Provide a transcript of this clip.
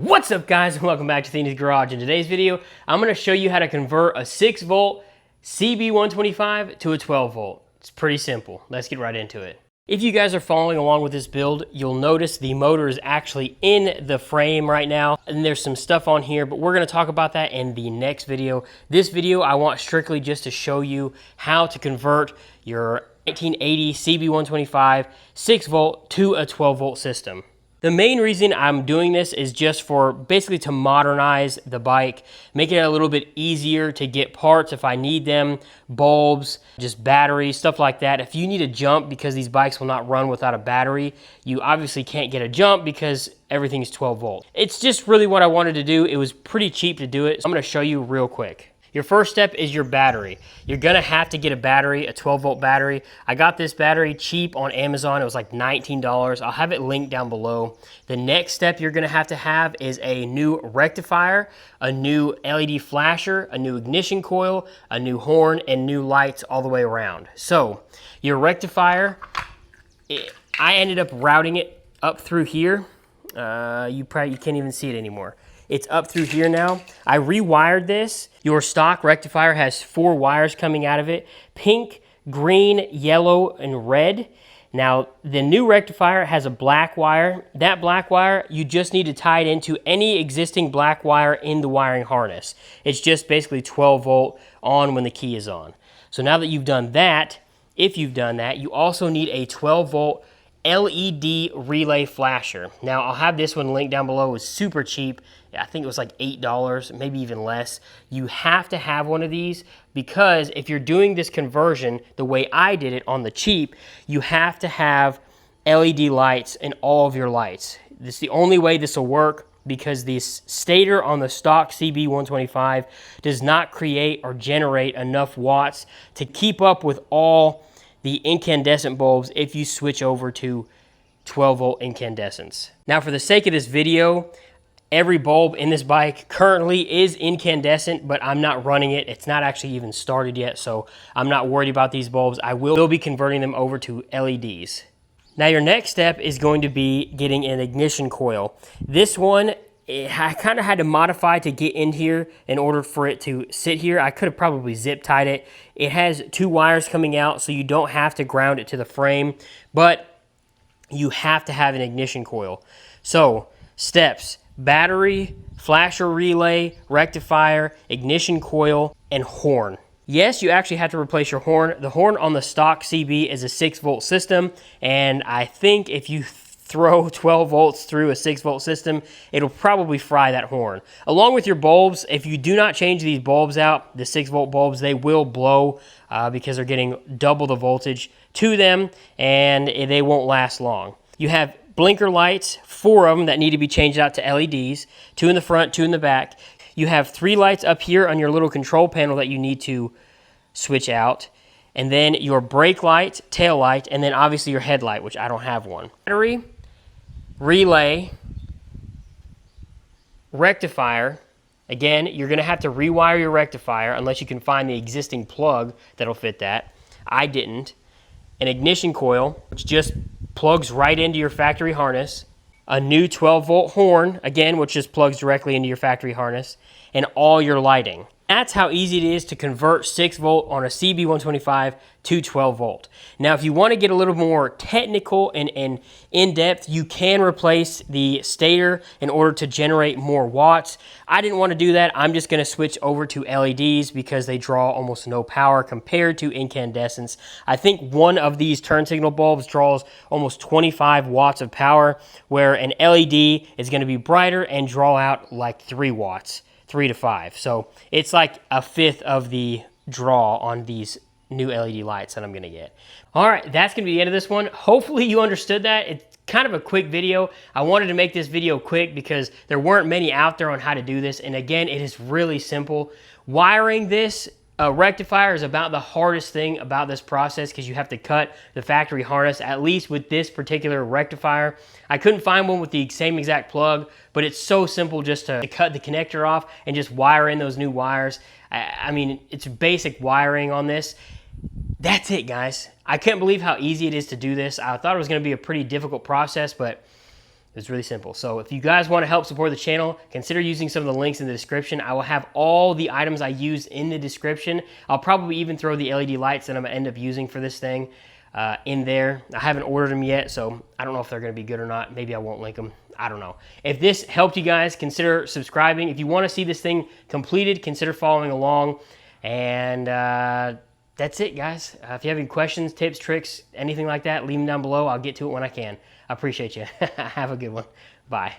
What's up guys, and welcome back to Athena's Garage. In today's video, I'm going to show you how to convert a 6 volt CB125 to a 12 volt. It's pretty simple. Let's get right into it. If you guys are following along with this build, you'll notice the motor is actually in the frame right now, and there's some stuff on here, but we're going to talk about that in the next video. This video, I want strictly just to show you how to convert your 1980 CB125 6 volt to a 12 volt system. The main reason I'm doing this is just for basically to modernize the bike, make it a little bit easier to get parts if I need them, bulbs, just batteries, stuff like that. If you need a jump because these bikes will not run without a battery, you obviously can't get a jump because everything's 12 volt. It's just really what I wanted to do. It was pretty cheap to do it, so I'm going to show you real quick. Your first step is your battery. You're gonna have to get a battery, a 12 volt battery. I got this battery cheap on Amazon. It was like $19. I'll have it linked down below. The next step you're gonna have is a new rectifier, a new LED flasher, a new ignition coil, a new horn, and new lights all the way around. So your rectifier, I ended up routing it up through here. You can't even see it anymore. It's up through here now. I rewired this. Your stock rectifier has 4 wires coming out of it: pink, green, yellow, and red. Now, the new rectifier has a black wire. That black wire, you just need to tie it into any existing black wire in the wiring harness. It's just basically 12 volt on when the key is on. So now that you've done that, if you've done that, you also need a 12 volt LED relay flasher. Now, I'll have this one linked down below. It's super cheap. I think it was like $8, maybe even less. You have to have one of these because if you're doing this conversion the way I did it on the cheap, you have to have LED lights in all of your lights. This is the only way this will work because this stator on the stock CB125 does not create or generate enough watts to keep up with all the incandescent bulbs if you switch over to 12 volt incandescents. Now, for the sake of this video, every bulb in this bike currently is incandescent, but I'm not running it. It's not actually even started yet, so I'm not worried about these bulbs. I will be converting them over to LEDs. Now, your next step is going to be getting an ignition coil. This one, I kind of had to modify to get in here in order for it to sit here. I could have probably zip tied it. It has 2 wires coming out, so you don't have to ground it to the frame, but you have to have an ignition coil. So, steps: battery, flasher relay, rectifier, ignition coil, and horn. Yes, you actually have to replace your horn. The horn on the stock CB is a 6 volt system, and I think if you throw 12 volts through a 6 volt system, it'll probably fry that horn. Along with your bulbs, if you do not change these bulbs out, the 6 volt bulbs, they will blow because they're getting double the voltage to them, and they won't last long. You have blinker lights, 4 of them that need to be changed out to LEDs, 2 in the front, 2 in the back. You have 3 lights up here on your little control panel that you need to switch out. And then your brake light, tail light, and then obviously your headlight, which I don't have one. Battery, relay, rectifier. Again, you're going to have to rewire your rectifier unless you can find the existing plug that'll fit that. I didn't. An ignition coil, which just plugs right into your factory harness. A new 12 volt horn, again, which just plugs directly into your factory harness. And all your lighting. That's how easy it is to convert 6 volt on a CB125 to 12 volt. Now, if you want to get a little more technical and in-depth, you can replace the stator in order to generate more watts. I didn't want to do that. I'm just going to switch over to LEDs because they draw almost no power compared to incandescents. I think one of these turn signal bulbs draws almost 25 watts of power, where an LED is going to be brighter and draw out like 3 watts. 3 to 5. So it's like a fifth of the draw on these new LED lights that I'm going to get. All right, that's going to be the end of this one. Hopefully you understood that. It's kind of a quick video. I wanted to make this video quick because there weren't many out there on how to do this. And again, it is really simple. Wiring this rectifier is about the hardest thing about this process because you have to cut the factory harness, at least with this particular rectifier. I couldn't find one with the same exact plug, but it's so simple just to cut the connector off and just wire in those new wires. I mean, it's basic wiring on this. That's it, guys. I can't believe how easy it is to do this. I thought it was going to be a pretty difficult process, but It's really simple. So if you guys want to help support the channel, consider using some of the links in the description. I will have all the items I use in the description. I'll probably even throw the LED lights that I'm going to end up using for this thing in there. I haven't ordered them yet, so I don't know if they're going to be good or not. Maybe I won't link them. I don't know. If this helped you guys, consider subscribing. If you want to see this thing completed, consider following along. And that's it, guys. If you have any questions, tips, tricks, anything like that, leave them down below. I'll get to it when I can. I appreciate you. Have a good one. Bye.